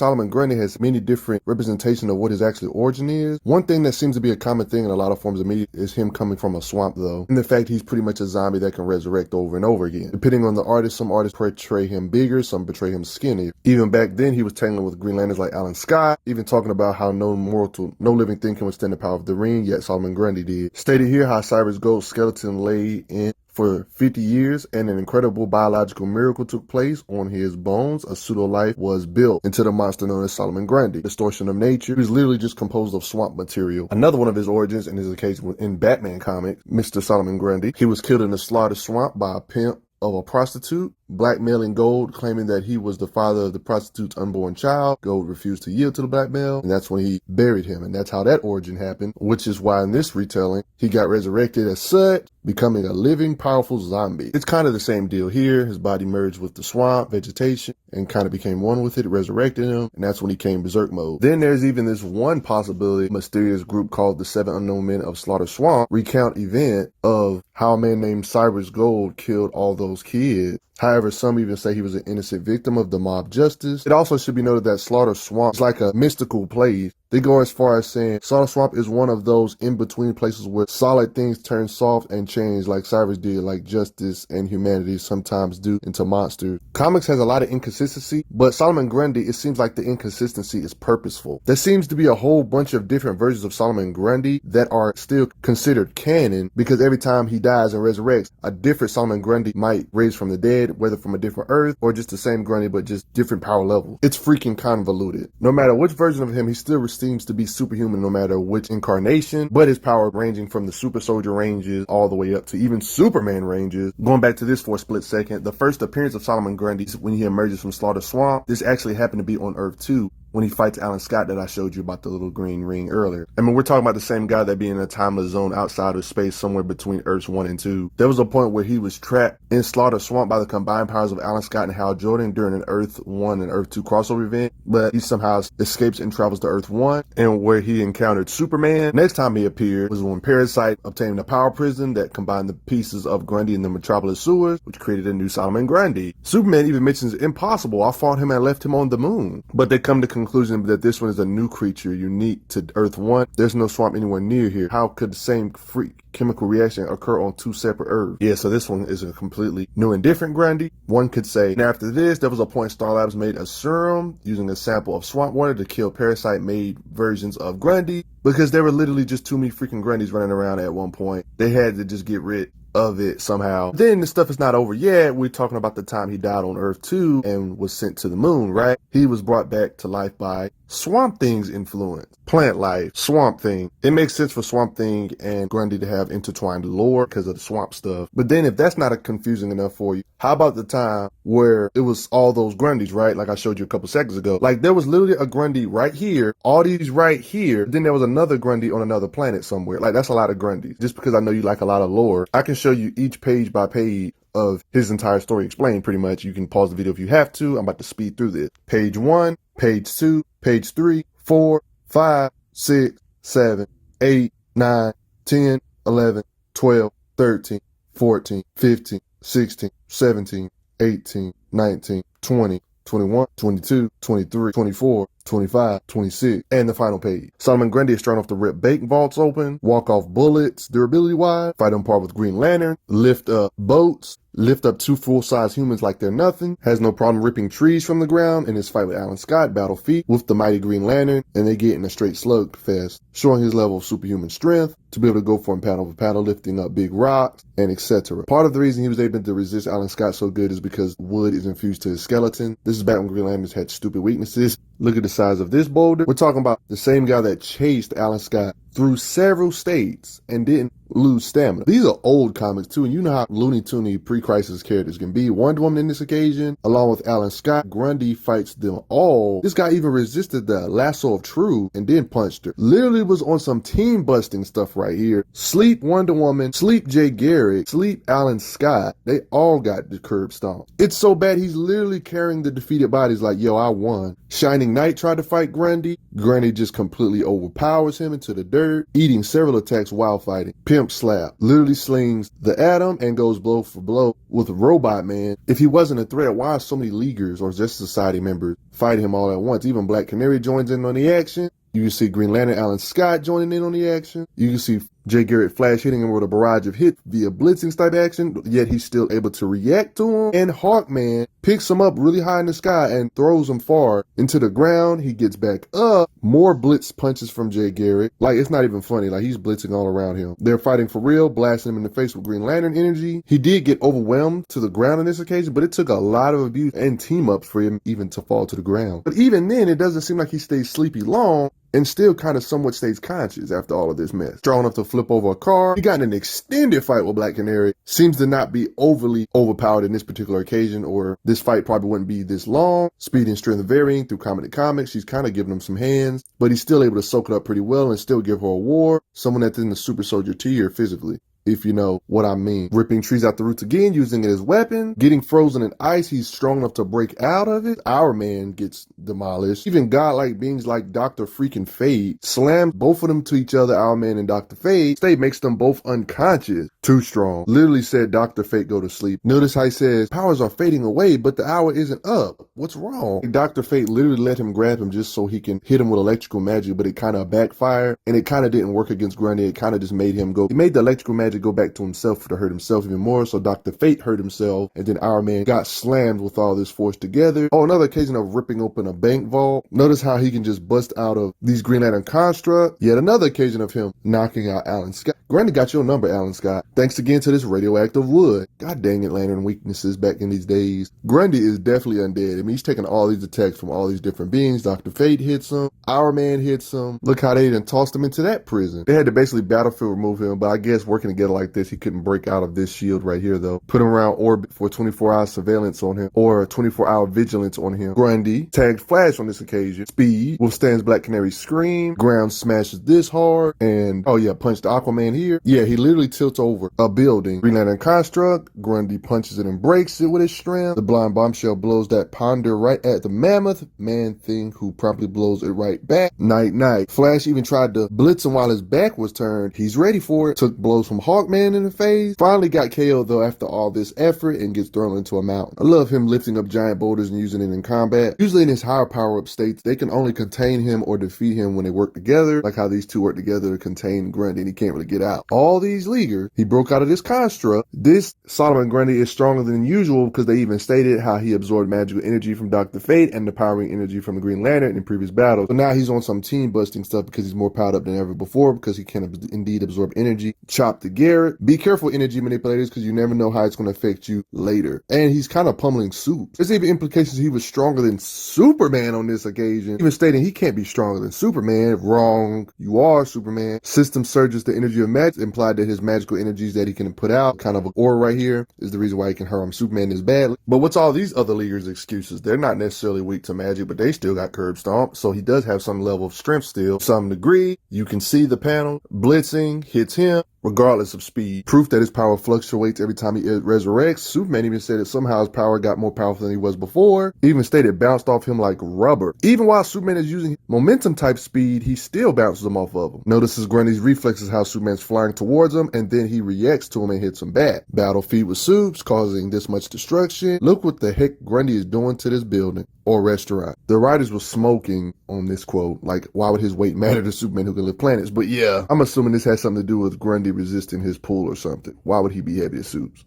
Solomon Grundy has many different representations of what his actual origin is. One thing that seems to be a common thing in a lot of forms of media is him coming from a swamp, though. And the fact he's pretty much a zombie that can resurrect over and over again. Depending on the artist, some artists portray him bigger, some portray him skinny. Even back then, he was tangling with Green Lanterns like Alan Scott, even talking about how no living thing can withstand the power of the ring, yet Solomon Grundy did. Stated here how Cyrus Gold's skeleton lay in for 50 years and an incredible biological miracle took place on his bones. A pseudo-life was built into the monster known as Solomon Grundy. Distortion of nature. He was literally just composed of swamp material. Another one of his origins, and his occasion in Batman comics, Mr. Solomon Grundy, he was killed in a slaughtered swamp by a pimp of a prostitute, blackmailing Gold, claiming that he was the father of the prostitute's unborn child. Gold refused to yield to the blackmail, and that's when he buried him, and that's how that origin happened, which is why in this retelling, he got resurrected as such, becoming a living, powerful zombie. It's kind of the same deal here. His body merged with the swamp, vegetation, and kind of became one with it, resurrected him, and that's when he came berserk mode. Then there's even this one possibility, a mysterious group called the Seven Unknown Men of Slaughter Swamp recount event of how a man named Cyrus Gold killed all those kids. However, some even say he was an innocent victim of the mob justice. It also should be noted that Slaughter Swamp is like a mystical place. They go as far as saying Slaughter Swamp is one of those in-between places where solid things turn soft and change, like Cyrus did, like justice and humanity sometimes do into monsters. Comics has a lot of inconsistency, but Solomon Grundy, it seems like the inconsistency is purposeful. There seems to be a whole bunch of different versions of Solomon Grundy that are still considered canon, because every time he dies and resurrects, a different Solomon Grundy might raise from the dead, whether from a different Earth or just the same Grundy but just different power levels. It's freaking convoluted. No matter which version of him, he still seems to be superhuman no matter which incarnation, but his power ranging from the super soldier ranges all the way up to even Superman ranges. Going back to this for a split second, the first appearance of Solomon Grundy is when he emerges from Slaughter Swamp. This actually happened to be on Earth 2, when he fights Alan Scott that I showed you about the little green ring earlier. I mean, we're talking about the same guy that be in a timeless zone outside of space somewhere between Earths 1 and 2. There was a point where he was trapped in Slaughter Swamp by the combined powers of Alan Scott and Hal Jordan during an Earth 1 and Earth 2 crossover event, but he somehow escapes and travels to Earth 1, and where he encountered Superman. Next time he appeared was when Parasite obtained a power prison that combined the pieces of Grundy and the Metropolis sewers, which created a new Solomon Grundy. Superman even mentions impossible, I fought him and left him on the moon. But they come to the conclusion that this one is a new creature unique to Earth 1. There's no swamp anywhere near here. How could the same freak chemical reaction occur on two separate Earths? Yeah, so this one is a completely new and different Grundy. One could say, and after this, there was a point Star Labs made a serum using a sample of swamp water to kill parasite-made versions of Grundy, because there were literally just too many freaking Grundys running around at one point. They had to just get rid of it somehow. Then the stuff is not over yet. We're talking about the time he died on Earth 2 and was sent to the moon, right? He was brought back to life by Swamp Thing's influence. Plant life, Swamp Thing. It makes sense for Swamp Thing and Grundy to have intertwined lore because of the swamp stuff. But then if that's not confusing enough for you, how about the time where it was all those Grundys, right? Like I showed you a couple seconds ago. Like there was literally a Grundy right here, all these right here. Then there was another Grundy on another planet somewhere. Like that's a lot of Grundys. Just because I know you like a lot of lore, I can show you each page by page of his entire story explained pretty much. You can pause the video if you have to. I'm about to speed through this. Page 1, page 2, page 3, 4, 5, 6, 7, 8, 9, 10, 11, 12, 13, 14, 15, 16, 17, 18, 19, 20, 21, 22, 23, 24, 25, 26, and the final page. Solomon Grundy is strong enough to rip bank vaults open, walk off bullets, durability wise, fight on par with Green Lantern, lift up boats, lift up two full-size humans like they're nothing, has no problem ripping trees from the ground in his fight with Alan Scott, battle feat with the mighty Green Lantern, and they get in a straight slugfest, showing his level of superhuman strength to be able to go from panel to panel, lifting up big rocks, and etc. Part of the reason he was able to resist Alan Scott so good is because wood is infused to his skeleton. This is back when Green Lanterns had stupid weaknesses. Look at the size of this boulder. We're talking about the same guy that chased Alan Scott through several states and didn't lose stamina. These are old comics too, and you know how Looney Toony pre-crisis characters can be. Wonder Woman in this occasion, along with Alan Scott, Grundy fights them all. This guy even resisted the lasso of True and then punched her. Literally was on some team busting stuff right here. Sleep Wonder Woman, sleep Jay Garrick, sleep Alan Scott. They all got the curb stomped. It's so bad he's literally carrying the defeated bodies like, yo, I won. Shining Knight tried to fight Grundy. Grundy just completely overpowers him into the dirt. dirt, eating several attacks while fighting. Pimp Slap literally slings the atom and goes blow for blow with Robot Man. If he wasn't a threat, why are so many Leaguers or just Society members fighting him all at once? Even Black Canary joins in on the action. You can see Green Lantern Alan Scott joining in on the action. You can see Jay Garrick Flash hitting him with a barrage of hits via blitzing type action, yet he's still able to react to him. And Hawkman picks him up really high in the sky and throws him far into the ground. He gets back up. More blitz punches from Jay Garrick. Like, it's not even funny. Like, he's blitzing all around him. They're fighting for real, blasting him in the face with Green Lantern energy. He did get overwhelmed to the ground on this occasion, but it took a lot of abuse and team-ups for him even to fall to the ground. But even then, it doesn't seem like he stays sleepy long, and still kind of somewhat stays conscious after all of this mess. Strong enough to flip over a car. He got in an extended fight with Black Canary. Seems to not be overly overpowered in this particular occasion, or this fight probably wouldn't be this long. Speed and strength varying through comic to comic. She's kind of giving him some hands, but he's still able to soak it up pretty well and still give her a war. Someone that's in the super soldier tier physically, if you know what I mean. Ripping trees out the roots again, using it as weapon. Getting frozen in ice, he's strong enough to break out of it. Our man gets demolished. Even godlike beings like Dr. freaking Fate slam both of them to each other, Our Man and Dr. Fate. State makes them both unconscious. Too strong. Literally said Dr. Fate go to sleep. Notice how he says, powers are fading away, but the hour isn't up. What's wrong? Dr. Fate literally let him grab him just so he can hit him with electrical magic, but it kind of backfired, and it kind of didn't work against Grundy. It kind of just made him go. He made the electrical magic go back to himself to hurt himself even more, so Dr. Fate hurt himself, and then Our Man got slammed with all this force together. Oh, another occasion of ripping open a bank vault. Notice how he can just bust out of these Green Lantern construct. Yet another occasion of him knocking out Alan Scott. Grundy got your number, Alan Scott. Thanks again to this radioactive wood. God dang it, Lantern weaknesses back in these days. Grundy is definitely undead. I mean, he's taking all these attacks from all these different beings. Dr. Fate hits him. Our Man hits him. Look how they done tossed him into that prison. They had to basically battlefield remove him, but I guess working together like this, he couldn't break out of this shield right here, though. Put him around orbit for 24-hour surveillance on him, or 24-hour vigilance on him. Grundy tagged Flash on this occasion. Speed withstands Black Canary's scream. Ground smashes this hard, and oh yeah, punched Aquaman here. Yeah, he literally tilts over a building. Green Lantern construct. Grundy punches it and breaks it with his strength. The blind bombshell blows that ponder right at the mammoth man thing, who promptly blows it right back. Night. Flash even tried to blitz him while his back was turned. He's ready for it. Took blows from Hawkman in the face. Finally got KO'd though after all this effort and gets thrown into a mountain. I love him lifting up giant boulders and using it in combat. Usually in his higher power-up states, they can only contain him or defeat him when they work together, like how these two work together to contain Grundy and he can't really get out. All these Leaguers, he broke out of this construct. This Solomon Grundy is stronger than usual because they even stated how he absorbed magical energy from Dr. Fate and the powering energy from the Green Lantern in previous battles. So now he's on some team busting stuff because he's more powered up than ever before because he can indeed absorb energy. Chop to Garrett. Be careful, energy manipulators, because you never know how it's going to affect you later. And he's kind of pummeling Soup. There's even implications he was stronger than Superman on this occasion, even stating he can't be stronger than Superman. Wrong. You are Superman. System surges the energy of magic, implied that his magical energies that he can put out, kind of an aura right here, is the reason why he can harm Superman this badly. But what's all these other Leaguers' excuses? They're not necessarily weak to magic, but they still got curb stomp, so he does have some level of strength still. Some degree. You can see the panel. Blitzing hits him regardless of speed. Proof that his power fluctuates every time he resurrects. Superman even said that somehow his power got more powerful than he was before. Even stated bounced off him like rubber. Even while Superman is using momentum type speed, he still bounces him off of him. Notices Grundy's reflexes how Superman's flying towards him, and then he reacts to him and hits him back. Battle feed with Supes, causing this much destruction. Look what the heck Grundy is doing to this building or restaurant. The writers were smoking on this quote. Like, why would his weight matter to Superman who can lift planets? But yeah, I'm assuming this has something to do with Grundy resisting his pull or something. Why would he be heavy as Supes?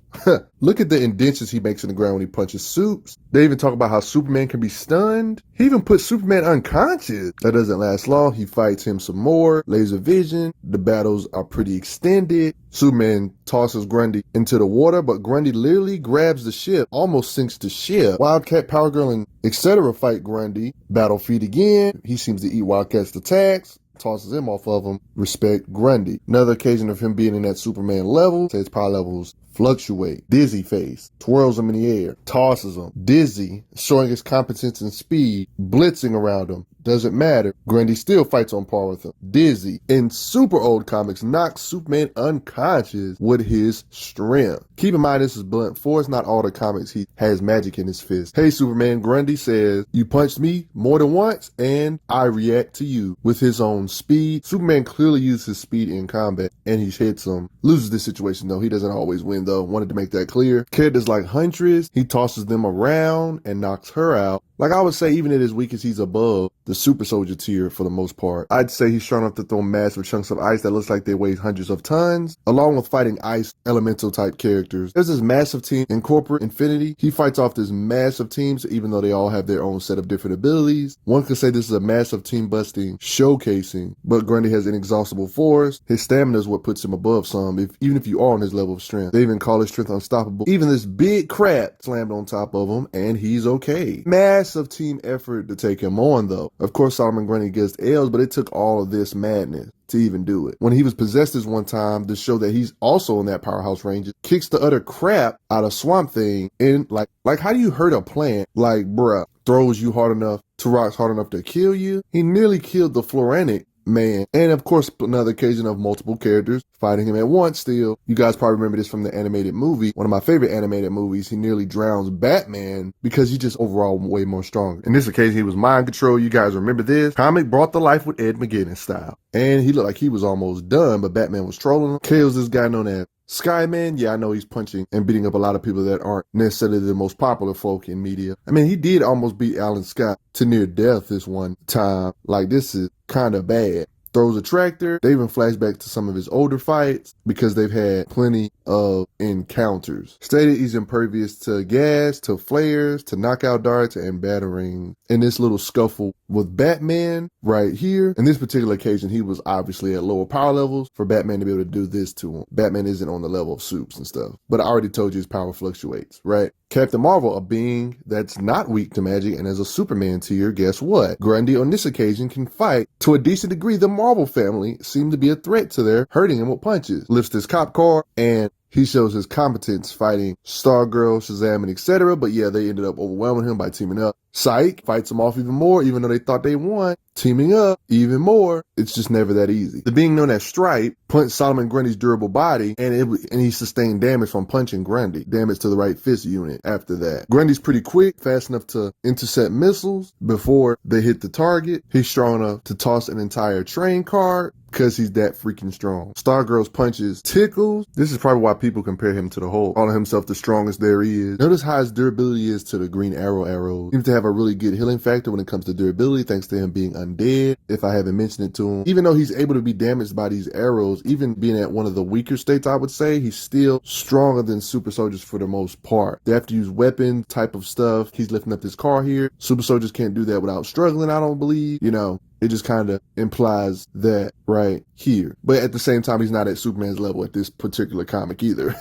Look at the indentions he makes in the ground when he punches Supes. They even talk about how Superman can be stunned. He even put Superman unconscious. That doesn't last long. He fights him some more. Laser vision. The battles are pretty extended. Superman tosses Grundy into the water, but Grundy literally grabs the ship, almost sinks the ship. Wildcat, Power Girl, and etc. fight Grundy. Battle feed again. He seems to eat Wildcat's attacks. Tosses him off of him. Respect Grundy. Another occasion of him being in that Superman level. Says power levels fluctuate. Dizzy face. Twirls him in the air. Tosses him. Dizzy. Showing his competence and speed. Blitzing around him. Doesn't matter. Grundy still fights on par with him. Dizzy, in super old comics, knocks Superman unconscious with his strength. Keep in mind this is blunt force, not all the comics he has magic in his fist. Hey Superman, Grundy says, you punched me more than once and I react to you with his own speed. Superman clearly uses his speed in combat and he hits him. Loses this situation though. He doesn't always win though. Wanted to make that clear. Characters like Huntress, he tosses them around and knocks her out. Like I would say, even at his weakest, he's above the super soldier tier for the most part. I'd say he's strong enough to throw massive chunks of ice that looks like they weigh hundreds of tons, along with fighting ice elemental type characters. There's this massive team in Corporate Infinity. He fights off this massive teams, even though they all have their own set of different abilities. One could say this is a massive team busting showcasing, but Grundy has inexhaustible force. His stamina is what puts him above some, even if you are on his level of strength. They even call his strength unstoppable. Even this big crap slammed on top of him, and he's okay. Massive team effort to take him on though. Of course, Solomon Grundy gets L's, but it took all of this madness to even do it. When he was possessed this one time to show that he's also in that powerhouse range, kicks the utter crap out of Swamp Thing, and like how do you hurt a plant? Like, bruh, throws you hard enough to rocks hard enough to kill you? He nearly killed the Floranic man. And of course, another occasion of multiple characters fighting him at once still. You guys probably remember this from the animated movie. One of my favorite animated movies. He nearly drowns Batman because he's just overall way more stronger. In this occasion, he was mind control. You guys remember this? Comic brought to life with Ed McGuinness style. And he looked like he was almost done, but Batman was trolling him. KO's this guy known as Skyman. Yeah, I know he's punching and beating up a lot of people that aren't necessarily the most popular folk in media. I mean, he did almost beat Alan Scott to near death this one time. Like, this is kind of bad. Throws a tractor. They even flash back to some of his older fights because they've had plenty of encounters. Stated he's impervious to gas, to flares, to knockout darts, and batarangs. In this little scuffle with Batman right here, in this particular occasion, he was obviously at lower power levels for Batman to be able to do this to him. Batman isn't on the level of Supes and stuff. But I already told you his power fluctuates, right? Captain Marvel, a being that's not weak to magic and as a Superman tier, guess what? Grundy on this occasion can fight to a decent degree. The Marvel family seemed to be a threat to their hurting him with punches. Lifts his cop car and he shows his competence fighting Stargirl, Shazam, and etc. But yeah, they ended up overwhelming him by teaming up. Psych fights him off even more, even though they thought they won. Teaming up even more. It's just never that easy. The being known as Stripe punched Solomon Grundy's durable body, and he sustained damage from punching Grundy. Damage to the right fist unit after that. Grundy's pretty quick, fast enough to intercept missiles before they hit the target. He's strong enough to toss an entire train car because he's that freaking strong. Stargirl's punches tickles. This is probably why people compare him to the Hulk, calling himself the strongest there is. Notice how his durability is to the Green Arrow arrows. Seems to have a really good healing factor when it comes to durability, thanks to him being undead, if I haven't mentioned it to him. Even though he's able to be damaged by these arrows, even being at one of the weaker states, I would say, he's still stronger than super soldiers for the most part. They have to use weapon type of stuff. He's lifting up this car here. Super soldiers can't do that without struggling, I don't believe. You know, it just kind of implies that right here. But at the same time, he's not at Superman's level at this particular comic either.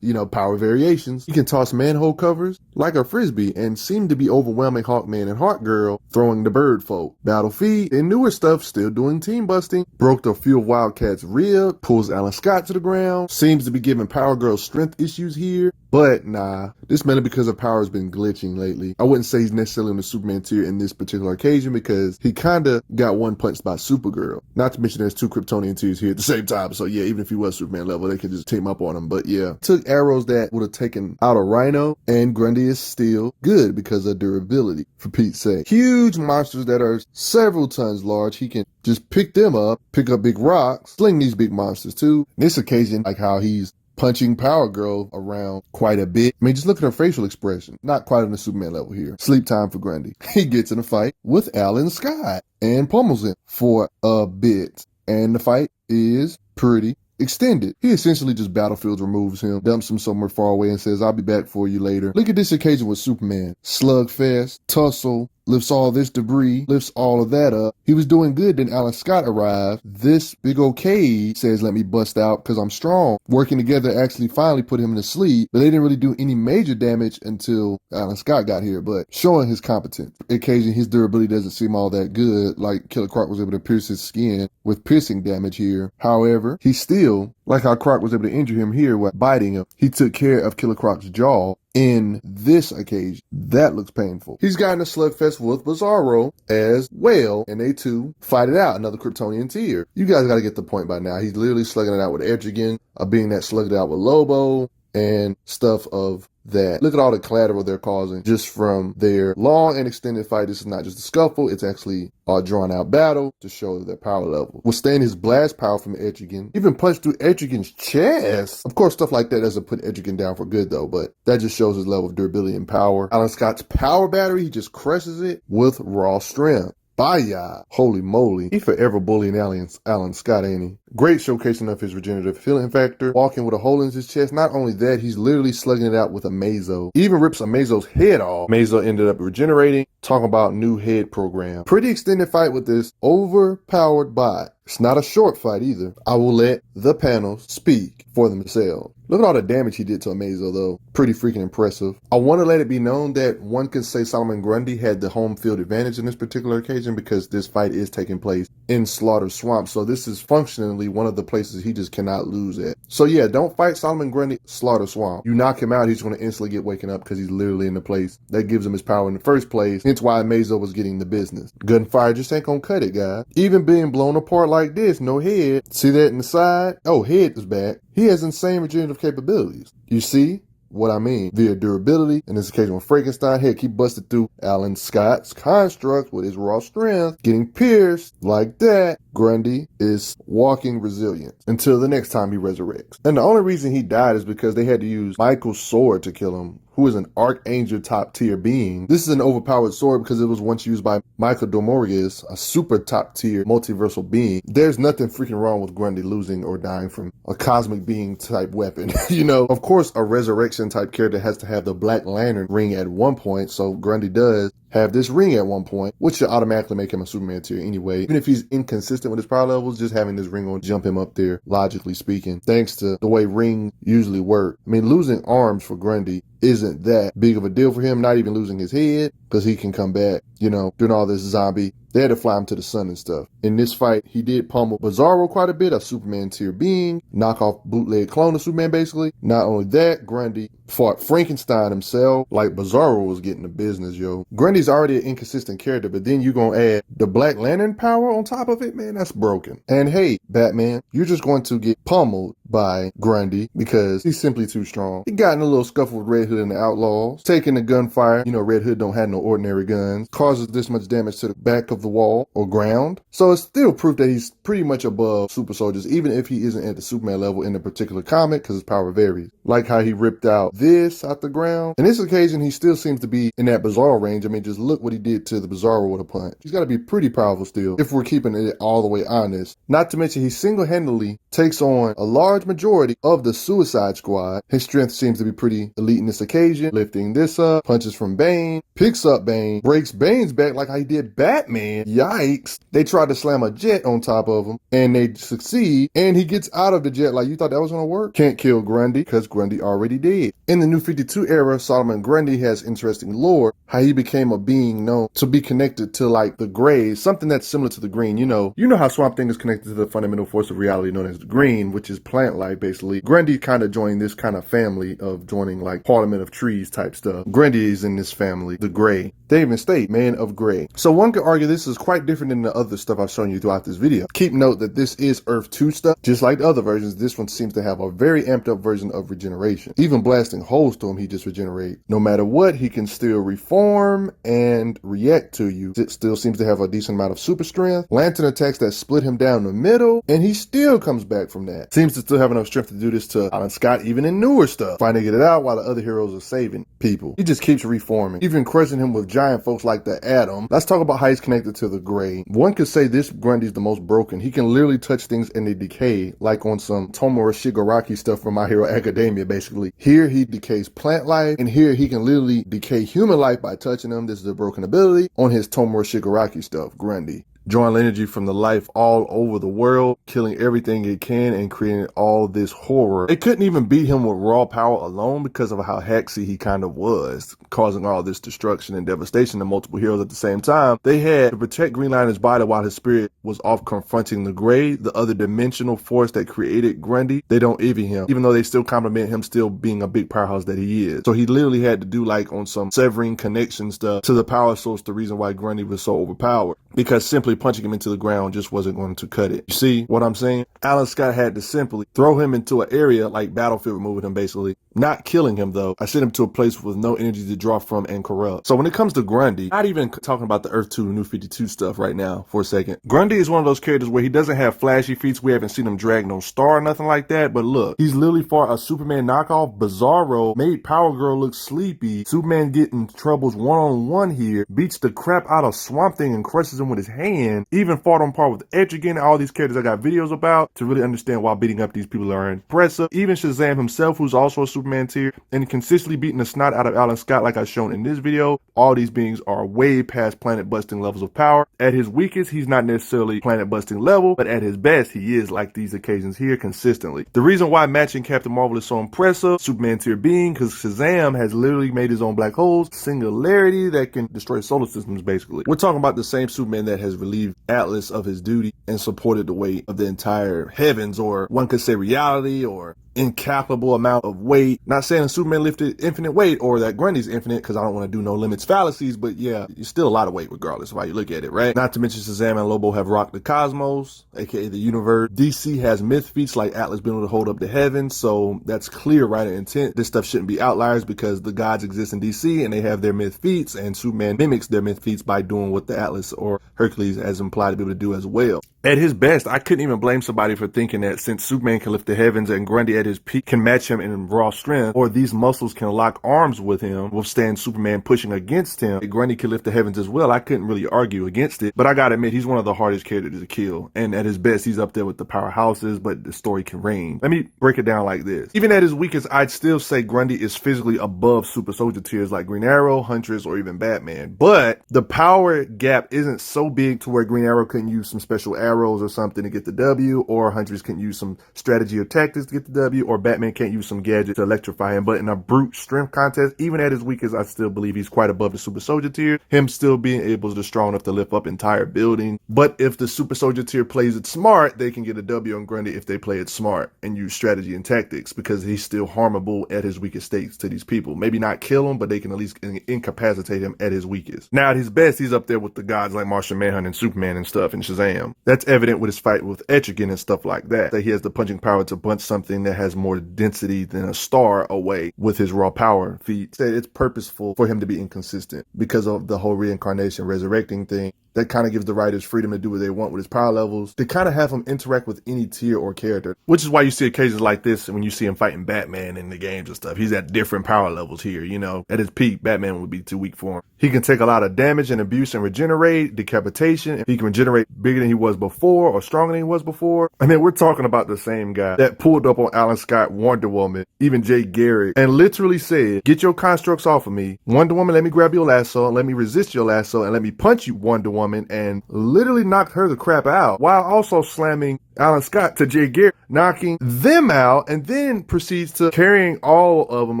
You know, power variations. He can toss manhole covers like a frisbee and seem to be overwhelming Hawkman and Hawkgirl, throwing the bird folk. Battlefield and newer stuff, still doing team busting. Broke a few of Wildcat's rib, pulls Alan Scott to the ground. Seems to be giving Power Girl strength issues here. But nah, this mainly because of Power's been glitching lately. I wouldn't say he's necessarily on the Superman tier in this particular occasion because he kinda got one punched by Supergirl. Not to mention there's two Kryptonian tiers here at the same time. So yeah, even if he was Superman level, they could just team up on him. But yeah, took arrows that would have taken out a Rhino, and Grundy is still good because of durability, for Pete's sake. Huge monsters that are several tons large, he can just pick them up, pick up big rocks, sling these big monsters too. This occasion, like how he's punching Power Girl around quite a bit. I mean, just look at her facial expression. Not quite on the Superman level here. Sleep time for Grundy. He gets in a fight with Alan Scott and pummels him for a bit. And the fight is pretty extended. He essentially just battlefields removes him, dumps him somewhere far away and says, I'll be back for you later. Look at this occasion with Superman. Slugfest, tussle, lifts all this debris, lifts all of that up. He was doing good, then Alan Scott arrived. This big old Cade says, let me bust out because I'm strong. Working together actually finally put him to sleep, but they didn't really do any major damage until Alan Scott got here, but showing his competence. Occasionally his durability doesn't seem all that good, like Killer Croc was able to pierce his skin with piercing damage here. However, he still Like how Croc was able to injure him here while biting him. He took care of Killer Croc's jaw in this occasion. That looks painful. He's gotten a slugfest with Bizarro as well, and they two fight it out. Another Kryptonian tier. You guys got to get the point by now. He's literally slugging it out with Etrigan, a being that slugged it out with Lobo, and stuff of that. Look at all the collateral they're causing just from their long and extended fight. This is not just a scuffle, it's actually a drawn out battle to show their power level. Withstand his blast power from Etrigan. Even punched through Etrigan's chest. Of course, stuff like that doesn't put Etrigan down for good though, but that just shows his level of durability and power. Alan Scott's power battery, he just crushes it with raw strength. Baya. Holy moly. He forever bullying Alan Scott, ain't he? Great showcasing of his regenerative healing factor. Walking with a hole in his chest. Not only that, he's literally slugging it out with a Mazo. He even rips a Mazo's head off. Mazo ended up regenerating. Talking about new head program. Pretty extended fight with this overpowered bot. It's not a short fight either. I will let the panels speak for themselves. Look at all the damage he did to Amazo though. Pretty freaking impressive. I want to let it be known that one can say Solomon Grundy had the home field advantage in this particular occasion because this fight is taking place in Slaughter Swamp. So this is functionally one of the places he just cannot lose at. So yeah, don't fight Solomon Grundy, Slaughter Swamp. You knock him out, he's going to instantly get waken up because he's literally in the place that gives him his power in the first place. Hence why Amazo was getting the business. Gunfire just ain't going to cut it, guys. Even being blown apart like this, no head. See that in the side? Oh, head is back. He has insane regenerative capabilities. You see what I mean? Via durability, in this occasion with Frankenstein, heck, he busted through Alan Scott's construct with his raw strength, getting pierced like that. Grundy is walking resilience until the next time he resurrects. And the only reason he died is because they had to use Michael's sword to kill him, who is an Archangel top tier being. This is an overpowered sword because it was once used by Michael Domorges, a super top tier multiversal being. There's nothing freaking wrong with Grundy losing or dying from a cosmic being type weapon. You know, of course, a resurrection type character has to have the Black Lantern ring at one point, so Grundy does have this ring at one point, which should automatically make him a Superman tier anyway. Even if he's inconsistent with his power levels, just having this ring on jump him up there, logically speaking, thanks to the way rings usually work. I mean, losing arms for Grundy isn't that big of a deal for him, not even losing his head, because he can come back, you know, doing all this zombie. They had to fly him to the sun and stuff. In this fight, he did pummel Bizarro quite a bit, a Superman tier being, knockoff bootleg clone of Superman basically. Not only that, Grundy fought Frankenstein himself, like Bizarro was getting the business, yo. Grundy's already an inconsistent character, but then you're gonna add the Black Lantern power on top of it, man, that's broken. And hey, Batman, you're just going to get pummeled by Grundy because he's simply too strong. He got in a little scuffle with Red Hood and the Outlaws, taking the gunfire. You know, Red Hood don't have no ordinary guns, causes this much damage to the back of the wall or ground. So it's still proof that he's pretty much above super soldiers, even if he isn't at the Superman level in a particular comic, because his power varies. Like how he ripped out this out the ground. In this occasion, he still seems to be in that Bizarro range. I mean, just look what he did to the Bizarro with a punch. He's got to be pretty powerful still, if we're keeping it all the way honest. Not to mention, he single-handedly takes on a large majority of the Suicide Squad. His strength seems to be pretty elite in this occasion. Lifting this up, punches from Bane, picks up Bane, breaks Bane's back like how he did Batman. Yikes. They tried to slam a jet on top of him, and they succeed, and he gets out of the jet like, you thought that was gonna work? Can't kill Grundy, because Grundy already did. In the New 52 era, Solomon Grundy has interesting lore, how he became a being known to be connected to like the gray, something that's similar to the green. You know how Swamp Thing is connected to the fundamental force of reality known as the green, which is plant life basically. Grundy kind of joined this kind of family of joining like Parliament of Trees type stuff. Grundy is in this family, the gray. They even state man of gray. So one could argue this is quite different than the other stuff I've shown you throughout this video. Keep note that this is Earth 2 stuff. Just like the other versions, this one seems to have a very amped up version of regeneration. Even blasting holes to him, he just regenerates. No matter what, he can still reform and react to you. It still seems to have a decent amount of super strength. Lantern attacks that split him down the middle, and he still comes back from that. Seems to still have enough strength to do this to Alan Scott, even in newer stuff. Trying to get it out while the other heroes are saving people. He just keeps reforming, even crushing him with giant folks like the Atom. Let's talk about how he's connected to the gray. One could say this Grundy's the most broken. He can literally touch things and they decay, like on some Tomura Shigaraki stuff from My Hero Academia, basically. Here he decays plant life, and here he can literally decay human life by touching them. This is a broken ability on his Tomura Shigaraki stuff, Grundy. Drawing energy from the life all over the world, killing everything it can and creating all this horror. It couldn't even beat him with raw power alone because of how hexy he kind of was, causing all this destruction and devastation to multiple heroes at the same time. They had to protect Green Lantern's body while his spirit was off confronting the Gray, the other dimensional force that created Grundy. They don't envy him, even though they still compliment him still being a big powerhouse that he is. So he literally had to do like on some severing connection stuff to the power source, the reason why Grundy was so overpowered, because simply punching him into the ground just wasn't going to cut it. You see what I'm saying? Alan Scott had to simply throw him into an area like Battlefield, removing him basically. Not killing him though. I sent him to a place with no energy to draw from and corrupt. So when it comes to Grundy, not even talking about the Earth 2 New 52 stuff right now for a second. Grundy is one of those characters where he doesn't have flashy feats. We haven't seen him drag no star or nothing like that. But look, he's literally fought a Superman knockoff, Bizarro, made Power Girl look sleepy. Superman getting troubles one-on-one here, beats the crap out of Swamp Thing and crushes him with his hand. Even fought on par with Etrigan, all these characters I got videos about to really understand why beating up these people are impressive. Even Shazam himself, who's also a Superman tier, and consistently beating the snot out of Alan Scott like I've shown in this video. All these beings are way past planet busting levels of power. At his weakest, he's not necessarily planet busting level, but at his best, he is, like these occasions here, consistently. The reason why matching Captain Marvel is so impressive, Superman tier being, because Shazam has literally made his own black holes, singularity that can destroy solar systems basically. We're talking about the same Superman that has relieved Atlas of his duty and supported the weight of the entire heavens, or one could say reality, or incalculable amount of weight. Not saying Superman lifted infinite weight or that Grundy's infinite, because I don't want to do no limits fallacies, but yeah, it's still a lot of weight regardless of how you look at it, right? Not to mention Shazam and Lobo have rocked the cosmos, aka the universe. DC has myth feats like Atlas being able to hold up the heavens, so that's clear writer intent. This stuff shouldn't be outliers because the gods exist in DC and they have their myth feats, and Superman mimics their myth feats by doing what the Atlas or Hercules has implied to be able to do as well. At his best, I couldn't even blame somebody for thinking that since Superman can lift the heavens and Grundy at his peak can match him in raw strength, or these muscles can lock arms with him, withstand Superman pushing against him, Grundy can lift the heavens as well. I couldn't really argue against it, but I gotta admit, he's one of the hardest characters to kill. And at his best, he's up there with the powerhouses, but the story can range. Let me break it down like this. Even at his weakest, I'd still say Grundy is physically above super soldier tiers like Green Arrow, Huntress, or even Batman. But the power gap isn't so big to where Green Arrow couldn't use some special arrows or something to get the W, or Huntress can use some strategy or tactics to get the W, or Batman can't use some gadget to electrify him. But in a brute strength contest, even at his weakest, I still believe he's quite above the super soldier tier, him still being able to strong enough to lift up entire building. But if the super soldier tier plays it smart, they can get a W on Grundy if they play it smart and use strategy and tactics, because he's still harmable at his weakest states to these people. Maybe not kill him, but they can at least incapacitate him at his weakest. Now at his best, he's up there with the gods like Martian Manhunt and Superman and stuff and Shazam. That's evident with his fight with Etrigan and stuff like that. That he has the punching power to punch something that has more density than a star away with his raw power feat. It's purposeful for him to be inconsistent because of the whole reincarnation, resurrecting thing. That kind of gives the writers freedom to do what they want with his power levels. They kind of have him interact with any tier or character, which is why you see occasions like this when you see him fighting Batman in the games and stuff. He's at different power levels here, you know. At his peak, Batman would be too weak for him. He can take a lot of damage and abuse and regenerate, decapitation. He can regenerate bigger than he was before or stronger than he was before. I mean, we're talking about the same guy that pulled up on Alan Scott, Wonder Woman, even Jay Garrick, and literally said, "Get your constructs off of me. Wonder Woman, let me grab your lasso, let me resist your lasso, and let me punch you, Wonder Woman," and literally knocked her the crap out while also slamming Alan Scott to Jay Garrick, knocking them out, and then proceeds to carrying all of them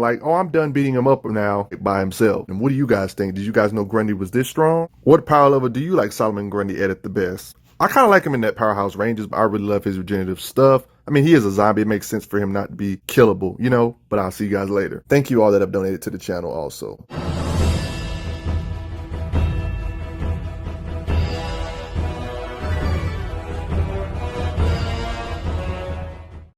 like, "Oh, I'm done beating him up now," by himself. And what do you guys think? Did you guys know Grundy was this strong? What power level do you like Solomon Grundy at the best? I kind of like him in that powerhouse ranges, but I really love his regenerative stuff. I mean, he is a zombie. It makes sense for him not to be killable, you know, but I'll see you guys later. Thank you all that have donated to the channel also.